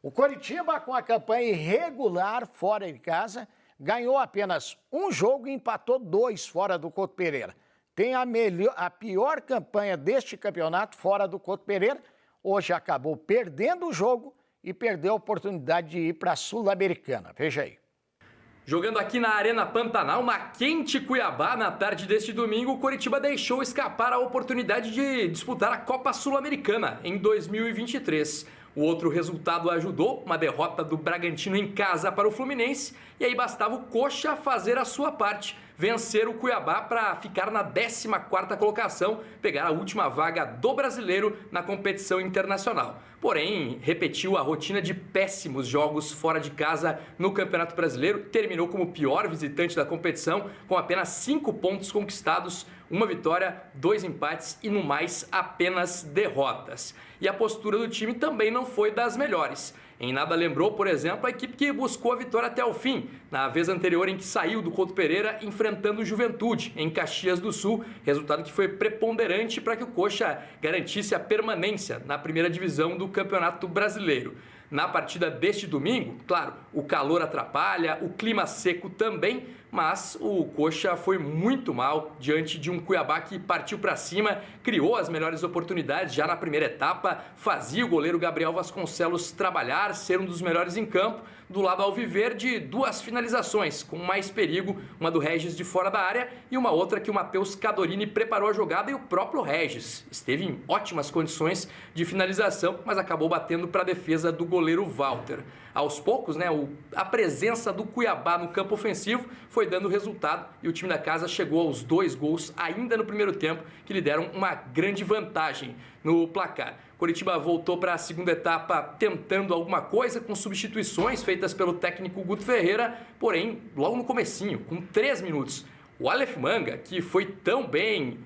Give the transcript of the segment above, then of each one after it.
O Coritiba, com a campanha irregular fora de casa, ganhou apenas um jogo e empatou 2 fora do Couto Pereira. Tem a pior campanha deste campeonato fora do Couto Pereira. Hoje acabou perdendo o jogo e perdeu a oportunidade de ir para a Sul-Americana. Veja aí. Jogando aqui na Arena Pantanal, na quente Cuiabá, na tarde deste domingo, o Coritiba deixou escapar a oportunidade de disputar a Copa Sul-Americana em 2023. O outro resultado ajudou, uma derrota do Bragantino em casa para o Fluminense, e aí bastava o Coxa fazer a sua parte, vencer o Cuiabá para ficar na 14ª colocação, pegar a última vaga do brasileiro na competição internacional. Porém, repetiu a rotina de péssimos jogos fora de casa no Campeonato Brasileiro, terminou como o pior visitante da competição, com apenas 5 pontos conquistados, 1 vitória, 2 empates e no mais apenas derrotas. E a postura do time também não foi das melhores. Em nada lembrou, por exemplo, a equipe que buscou a vitória até o fim, na vez anterior em que saiu do Couto Pereira enfrentando o Juventude, em Caxias do Sul, resultado que foi preponderante para que o Coxa garantisse a permanência na primeira divisão do Campeonato Brasileiro. Na partida deste domingo, claro, o calor atrapalha, o clima seco também, mas o Coxa foi muito mal diante de um Cuiabá que partiu para cima, criou as melhores oportunidades já na primeira etapa, fazia o goleiro Gabriel Vasconcelos trabalhar, ser um dos melhores em campo. Do lado alviverde, 2 finalizações, com mais perigo, uma do Regis de fora da área e uma outra que o Matheus Cadorini preparou a jogada e o próprio Regis esteve em ótimas condições de finalização, mas acabou batendo para a defesa do goleiro Walter. Aos poucos, a presença do Cuiabá no campo ofensivo foi dando resultado e o time da casa chegou aos 2 gols ainda no primeiro tempo, que lhe deram uma grande vantagem no placar. Coritiba voltou para a segunda etapa tentando alguma coisa com substituições feitas pelo técnico Guto Ferreira, porém, logo no comecinho, com 3 minutos, o Aleph Manga, que foi tão bem,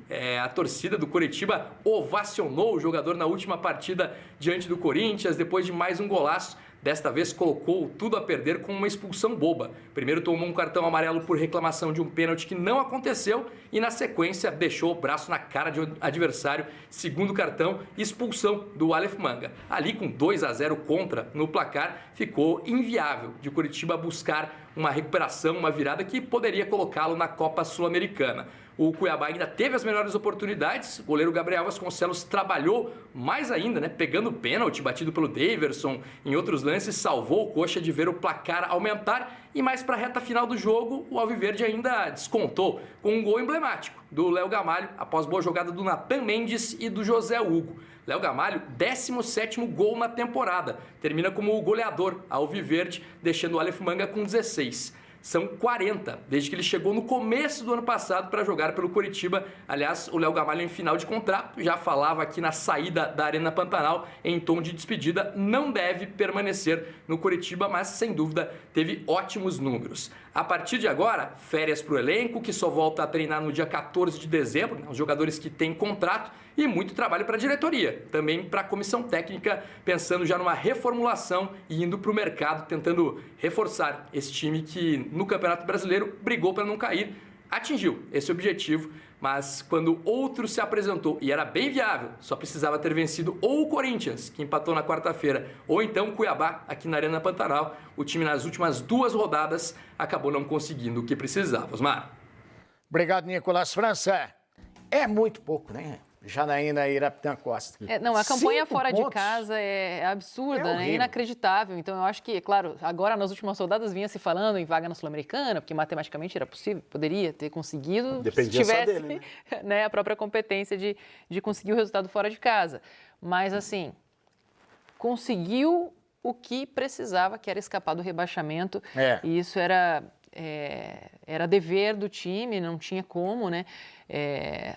a torcida do Coritiba ovacionou o jogador na última partida diante do Corinthians, depois de mais um golaço. Desta vez colocou tudo a perder com uma expulsão boba. Primeiro tomou um cartão amarelo por reclamação de um pênalti que não aconteceu e na sequência deixou o braço na cara de um adversário. Segundo cartão, expulsão do Aleph Manga. Ali com 2-0 contra no placar, ficou inviável de Coritiba buscar uma recuperação, uma virada que poderia colocá-lo na Copa Sul-Americana. O Cuiabá ainda teve as melhores oportunidades, o goleiro Gabriel Vasconcelos trabalhou mais ainda, pegando o pênalti batido pelo Daverson, em outros lances salvou o Coxa de ver o placar aumentar e mais para a reta final do jogo o Alviverde ainda descontou com um gol emblemático do Léo Gamalho após boa jogada do Nathan Mendes e do José Hugo. Léo Gamalho, 17º gol na temporada, termina como o goleador Alviverde, deixando o Aleph Manga com 16. São 40, desde que ele chegou no começo do ano passado para jogar pelo Coritiba. Aliás, o Léo Gamalho em final de contrato, já falava aqui na saída da Arena Pantanal em tom de despedida, não deve permanecer no Coritiba, mas sem dúvida teve ótimos números. A partir de agora, férias para o elenco, que só volta a treinar no dia 14 de dezembro, os jogadores que têm contrato, e muito trabalho para a diretoria, também para a comissão técnica, pensando já numa reformulação e indo para o mercado, tentando reforçar esse time que no Campeonato Brasileiro brigou para não cair, atingiu esse objetivo, mas quando outro se apresentou e era bem viável, só precisava ter vencido ou o Corinthians, que empatou na quarta-feira, ou então o Cuiabá, aqui na Arena Pantanal, o time nas últimas 2 rodadas acabou não conseguindo o que precisava. Osmar. Obrigado, Nicolas França. É muito pouco, né? Janaína Irapitã Costa. A campanha 5 fora pontos. de casa é absurda, É inacreditável. Então eu acho que, claro, agora nas últimas rodadas vinha se falando em vaga na Sul-Americana, porque matematicamente era possível, poderia ter conseguido, Dependia se tivesse só dele, né? a própria competência de conseguir o resultado fora de casa. Mas assim, conseguiu o que precisava, que era escapar do rebaixamento. E isso era dever do time, não tinha como, né?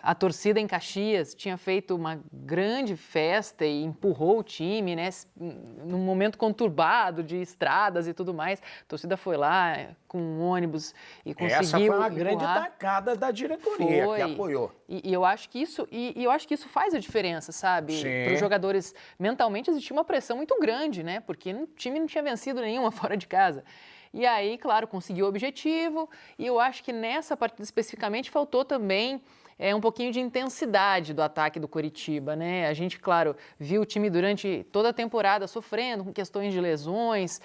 A torcida em Caxias tinha feito uma grande festa e empurrou o time, né? Num momento conturbado de estradas e tudo mais. A torcida foi lá com um ônibus e conseguiu Essa foi uma empurrar. grande tacada da diretoria que apoiou. E eu acho que isso faz a diferença, sabe? Sim. Para os jogadores, mentalmente existia uma pressão muito grande, né? Porque o time não tinha vencido nenhuma fora de casa. E aí, claro, conseguiu o objetivo. E eu acho que nessa partida especificamente faltou também um pouquinho de intensidade do ataque do Coritiba, né? A gente, claro, viu o time durante toda a temporada sofrendo com questões de lesões,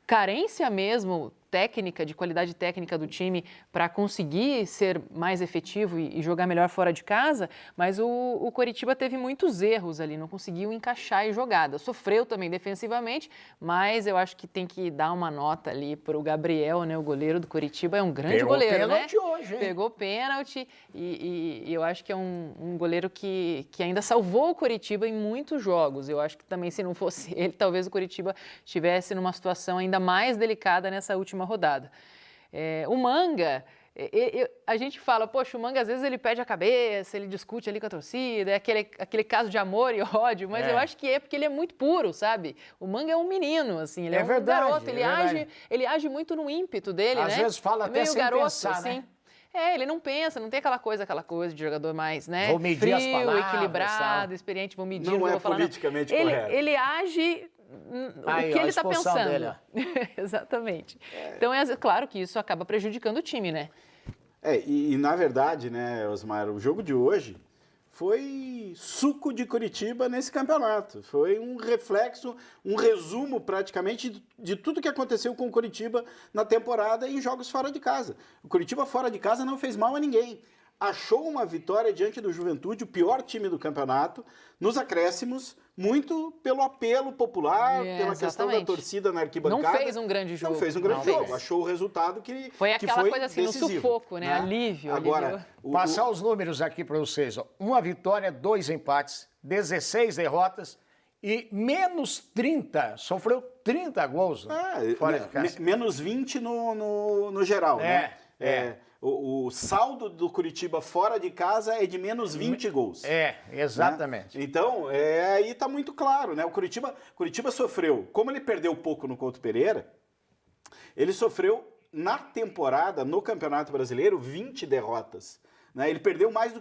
carência mesmo técnica, de qualidade técnica do time para conseguir ser mais efetivo e jogar melhor fora de casa, mas o Coritiba teve muitos erros ali, não conseguiu encaixar em jogada. Sofreu também defensivamente, mas eu acho que tem que dar uma nota ali para o Gabriel, né? O goleiro do Coritiba é um grande goleiro, né? Pegou pênalti hoje, hein? Pegou pênalti e eu acho que é um goleiro que ainda salvou o Coritiba em muitos jogos. Eu acho que também, se não fosse ele, talvez o Coritiba estivesse numa situação ainda mais delicada nessa última rodada. O Manga, a gente fala, poxa, o Manga às vezes ele perde a cabeça, ele discute ali com a torcida, é aquele caso de amor e ódio, mas eu acho que é porque ele é muito puro, sabe? O Manga é um menino, assim, ele é um verdade, garoto, ele age muito no ímpeto dele, Às né? vezes fala até meio sem garoto, pensar, assim. né? Ele não pensa, não tem aquela coisa de jogador mais, né? Vou medir frio, as palavras, equilibrado, tal. experiente, vou medir, Não vou é falar, politicamente não. correto. Ele age Aí, o que ó, a ele está expulsão pensando. dele, ó. Exatamente. Então, claro que isso acaba prejudicando o time, né? E na verdade, né, Osmar, o jogo de hoje foi suco de Coritiba nesse campeonato. Foi um reflexo, um resumo praticamente de tudo que aconteceu com o Coritiba na temporada em jogos fora de casa. O Coritiba fora de casa não fez mal a ninguém. Achou uma vitória diante do Juventude, o pior time do campeonato, nos acréscimos, muito pelo apelo popular, pela questão da torcida na arquibancada. Não fez um grande jogo. Não fez um grande jogo. Achou o resultado que foi aquela foi coisa assim, decisivo, no sufoco, né? Alívio. Agora, Passar os números aqui para vocês. Ó. 1 vitória, 2 empates, 16 derrotas e menos 30. Sofreu 30 gols fora de casa. Menos 20 no geral, né? O saldo do Coritiba fora de casa é de menos 20 gols. Exatamente. Né? Então, aí está muito claro, né? O Coritiba sofreu, como ele perdeu pouco no Couto Pereira, ele sofreu na temporada, no Campeonato Brasileiro, 20 derrotas. Né? Ele perdeu mais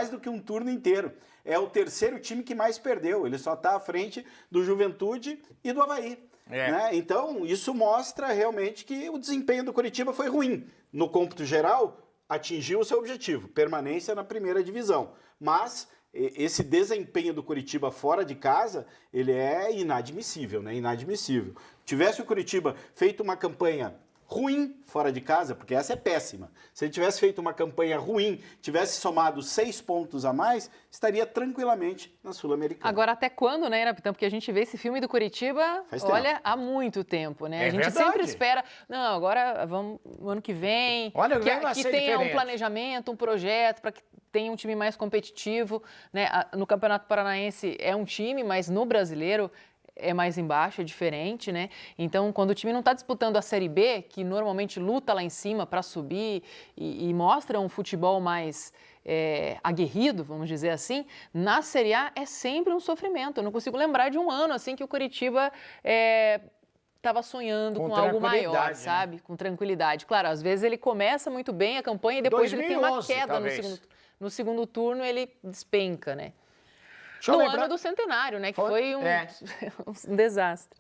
do que um turno inteiro. É o terceiro time que mais perdeu. Ele só está à frente do Juventude e do Avaí. Né? Então, isso mostra realmente que o desempenho do Coritiba foi ruim. No cômputo geral, atingiu o seu objetivo, permanência na primeira divisão. Mas esse desempenho do Coritiba fora de casa, ele é inadmissível, né? Inadmissível. Tivesse o Coritiba feito uma campanha ruim fora de casa, porque essa é péssima. Se ele tivesse feito uma campanha ruim, tivesse somado 6 pontos a mais, estaria tranquilamente na Sul-Americana. Agora, até quando, né, Irapitã? Porque a gente vê esse filme do Coritiba, há muito tempo, né? A gente sempre espera, não, agora vamos no ano que vem, que tenha um planejamento, um projeto, para que tenha um time mais competitivo, né? No Campeonato Paranaense é um time, mas no Brasileiro é mais embaixo, é diferente, né? Então, quando o time não está disputando a Série B, que normalmente luta lá em cima para subir e mostra um futebol mais aguerrido, vamos dizer assim, na Série A é sempre um sofrimento. Eu não consigo lembrar de um ano assim que o Coritiba estava sonhando com algo maior, sabe? Com tranquilidade. Claro, às vezes ele começa muito bem a campanha e depois 2011, ele tem uma queda no segundo turno, ele despenca, né? No ano do centenário, né? Que foi um desastre.